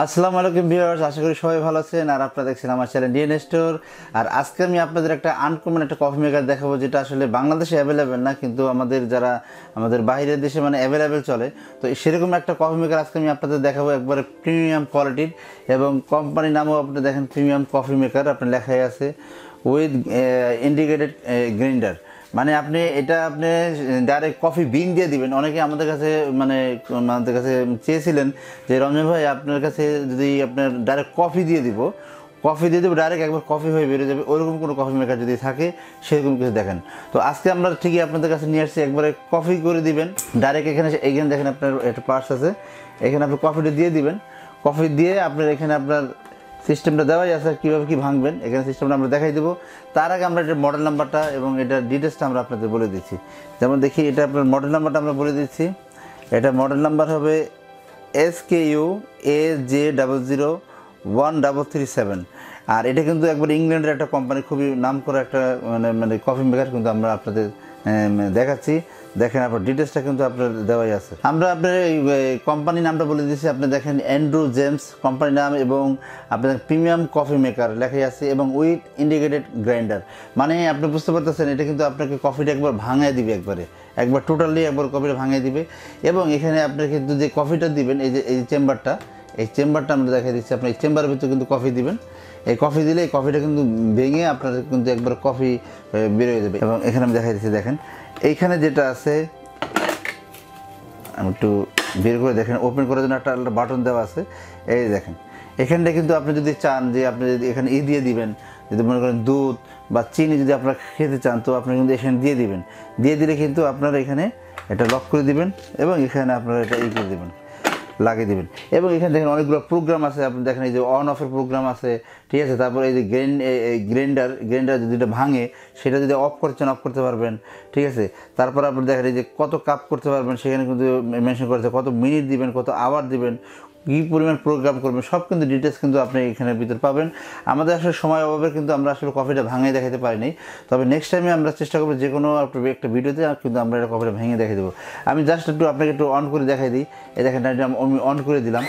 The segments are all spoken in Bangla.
আসসালামু আলাইকুম ভিউয়ার্স, আশা করি সবাই ভালো আছেন। আর আপনারা দেখছেন আমার চ্যানেল ডিএন স্টোর। আর আজকে আমি আপনাদের একটা আনকমন একটা কফি মেকার দেখাবো, যেটা আসলে বাংলাদেশে অ্যাভেলেবেল না, কিন্তু আমাদের বাইরের দেশে মানে অ্যাভেলেবেল চলে। তো সেরকম একটা কফি মেকার আজকে আমি আপনাদের দেখাবো, একবারে প্রিমিয়াম কোয়ালিটির, এবং কোম্পানির নামও আপনি দেখেন প্রিমিয়াম কফি মেকার, আপনার লেখাই আছে উইথ ইন্ডিকেটেড গ্রাইন্ডার। মানে আপনি ডাইরেক্ট কফি বিন দিয়ে দিবেন। অনেকে আমাদের কাছে চেয়েছিলেন যে রঞ্জন ভাই আপনার কাছে যদি আপনার ডাইরেক্ট কফি দিয়ে দিব ডাইরেক্ট একবার কফি হয়ে বেরিয়ে যাবে, ওইরকম কোনো কফি মেকার যদি থাকে সেরকম কিছু দেখেন। তো আজকে আমরা ঠিকই আপনাদের কাছে নিয়ে আসছি, একবারে কফি করে দিবেন ডাইরেক্ট। এখানে দেখেন আপনার একটা পার্টস আছে, এখানে আপনি কফিটা দিয়ে দিবেন। কফি দিয়ে এখানে আপনার সিস্টেমটা দেওয়াই আছে, কীভাবে কী ভাঙবেন এখানে সিস্টেমটা আমরা দেখাই দেবো। তার আগে আমরা এটার মডেল নাম্বারটা এবং এটার ডিটেলসটা আমরা আপনাদের বলে দিচ্ছি। যেমন দেখি, এটা আপনার মডেল নাম্বারটা আমরা বলে দিচ্ছি। এটা মডেল নাম্বার হবে SKU AJ00137। আর এটা কিন্তু একবার ইংল্যান্ডের একটা কোম্পানি, খুবই নাম করা একটা মানে কফি মেকার কিন্তু আমরা আপনাদের দেখাচ্ছি। দেখেন আপনার ডিটেলসটা কিন্তু আপনার দেওয়াই আছে। আমরা আপনার এই কোম্পানির নামটা বলে দিচ্ছি। আপনি দেখেন অ্যান্ড্রু জেমস কোম্পানির নাম, এবং আপনার প্রিমিয়াম কফি মেকার লেখাই আছে, এবং উইথ ইন্ডিকেটেড গ্রাইন্ডার। মানে আপনি বুঝতে পারতেছেন, এটা কিন্তু আপনাকে কফিটা একবার ভাঙায় দিবে, একবার টোটালি একবার কফিটা ভাঙিয়ে দিবে। এবং এখানে আপনার কিন্তু যে কফিটা দিবেন, এই চেম্বারটা আমরা দেখাই দিচ্ছি। আপনি এই চেম্বারের ভিতরে কিন্তু কফি দিবেন। এই কফি দিলে এই কফিটা কিন্তু ভেঙে আপনার কিন্তু একবার কফি বের হয়ে যাবে। এবং এখানে আমি দেখাই দিচ্ছি, দেখেন এইখানে যেটা আছে, আমি একটু বের করে দেখেন, ওপেন করার জন্য একটা বাটন দেওয়া আছে। এই দেখেন, এখানটা কিন্তু আপনি যদি চান যে আপনি যদি এখানে দিয়ে দিবেন, যদি মনে করেন দুধ বা চিনি যদি আপনারা খেতে চান, তো আপনি কিন্তু এখানে দিয়ে দিবেন। দিয়ে দিলে কিন্তু আপনারা এখানে এটা লক করে দিবেন, এবং এখানে আপনারা এটা করে দেবেন, লাগিয়ে দেবেন। এবং এখানে দেখেন অনেকগুলো প্রোগ্রাম আছে, আপনি দেখেন এই যে অন অফের প্রোগ্রাম আছে, ঠিক আছে। তারপরে এই যে গ্রাইন্ডার যদি এটা ভাঙে, সেটা যদি অফ করতে পারবেন, ঠিক আছে। তারপর আপনি দেখেন এই যে কত কাপ করতে পারবেন, সেখানে কিন্তু মেনশন করেছে, কত মিনিট দিবেন, কত আওয়ার দিবেন, কী পরিমাণ প্রোগ্রাম করবেন, সব কিন্তু ডিটেলস কিন্তু আপনি এখানের ভিতরে পাবেন। আমাদের আসলে সময় অভাবে কিন্তু আমরা আসলে কফিটা ভাঙিয়ে দেখাতে পারিনি, তবে নেক্সট টাইমে আমরা চেষ্টা করবো যে কোনো একটা ভিডিওতে কিন্তু আমরা এটা কফিটা ভেঙে দেখিয়ে দেবো। আমি জাস্ট আপনাকে একটু অন করে দেখাই দিই। এই দেখেন, এটা আমি অন করে দিলাম।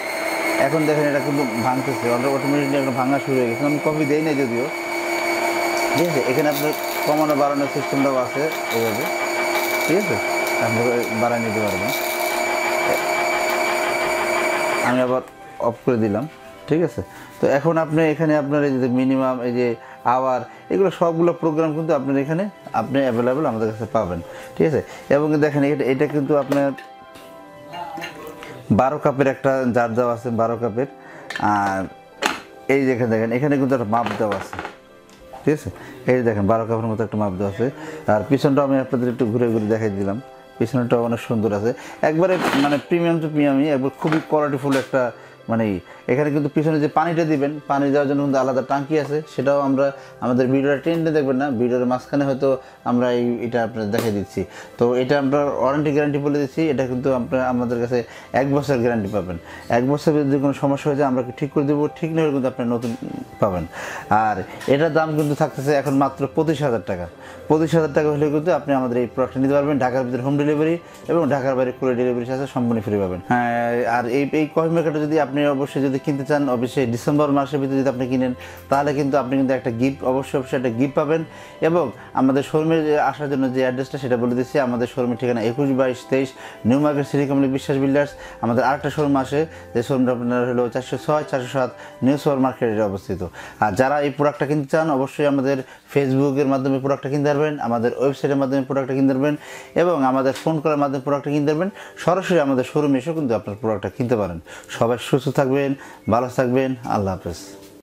এখন দেখেন এটা কিন্তু ভাঙতেছে, অটোমেটিকলি একটা ভাঙা শুরু হয়ে গেছে। আমি কফি দেই না যদিও, ঠিক আছে। এখানে আপনার কমানো বাড়ানোর সিস্টেমটাও আছে এইভাবে, ঠিক আছে, আপনি বাড়ায় নিতে পারবেন। আমি আবার অফ করে দিলাম, ঠিক আছে। তো এখন আপনি এখানে আপনার এই যে মিনিমাম, এই যে আওয়ার, এগুলো সবগুলো প্রোগ্রাম কিন্তু আপনার এখানে অ্যাভেলেবেল আমাদের কাছে পাবেন, ঠিক আছে। এবং দেখেন এটা কিন্তু আপনার 12 কাপের একটা জার দেওয়া আছে, 12 কাপের। আর এই যে দেখেন, এখানে কিন্তু একটা মাপ দেওয়া আছে, ঠিক আছে। এই দেখেন 12 কাপের মতো একটা মাপ দেওয়া আছে। আর পিছনটাও আমি আপনাদের একটু ঘুরে ঘুরে দেখাই দিলাম। পিছনটাও অনেক সুন্দর আছে, একবারে মানে প্রিমিয়াম টু প্রিমিয়ামই, একবার খুবই কোয়ালিটিফুল একটা মানে। এখানে কিন্তু পিছনে যে পানিটা দিবেন, পানি দেওয়ার জন্য কিন্তু আলাদা টাঙ্কি আছে, সেটাও আমরা আমাদের ভিডিওটা টেনে দেখবেন না, ভিডিওর মাঝখানে হয়তো আমরা এটা আপনাদের দেখে দিচ্ছি। তো এটা আমরা ওয়ারেন্টি গ্যারান্টি বলে দিচ্ছি। এটা কিন্তু আপনারা আমাদের কাছে 1 বছর গ্যারান্টি পাবেন। 1 বছর যদি কোনো সমস্যা হয়ে যায় আমরা ঠিক করে দেবো, ঠিক না হলে কিন্তু আপনি নতুন পাবেন। আর এটার দাম কিন্তু থাকতেছে এখন মাত্র 25,000 টাকা। 25,000 টাকা হলে কিন্তু আপনি আমাদের এই প্রোডাক্টটা নিতে পারবেন। ঢাকার ভিতরে হোম ডেলিভারি এবং ঢাকার বাইরে কুরিয়ার ডেলিভারি আছে, সম্পূর্ণ ফ্রি পাবেন। হ্যাঁ, আর এই কফি মেকারটা যদি আপনি অবশ্যই যদি কিনতে চান, অবশ্যই ডিসেম্বর মাসের ভিতরে যদি আপনি কিনেন, তাহলে কিন্তু আপনি কিন্তু একটা গিফট অবশ্যই একটা গিফট পাবেন। এবং আমাদের শোরুমে আসার জন্য যে অ্যাড্রেসটা সেটা বলে দিচ্ছি। আমাদের শোরুমের ঠিকানা 21-22-23 নিউ মার্কেট সিটি কমপ্লেক্স বিশ্বাস বিল্ডার্স। আমাদের আরেকটা শোরুম আসে, যে শোরুমটা আপনার হলো 406-407 নিউ সুপার মার্কেটে অবস্থিত। আর যারা এই প্রোডাক্টটা কিনতে চান, অবশ্যই আমাদের ফেসবুকের মাধ্যমে প্রোডাক্টটা কিনতে পারবেন, আমাদের ওয়েবসাইটের মাধ্যমে প্রোডাক্টটা কিনতে পারবেন, এবং আমাদের ফোন করার মাধ্যমে প্রোডাক্টটা কিনতে পারবেন। সরাসরি আমাদের শোরুমে এসেও কিন্তু আপনার প্রোডাক্টটা কিনতে পারেন। সবাই সুস্থ থাকবেন, ভালো থাকবেন, আল্লাহ হাফেজ।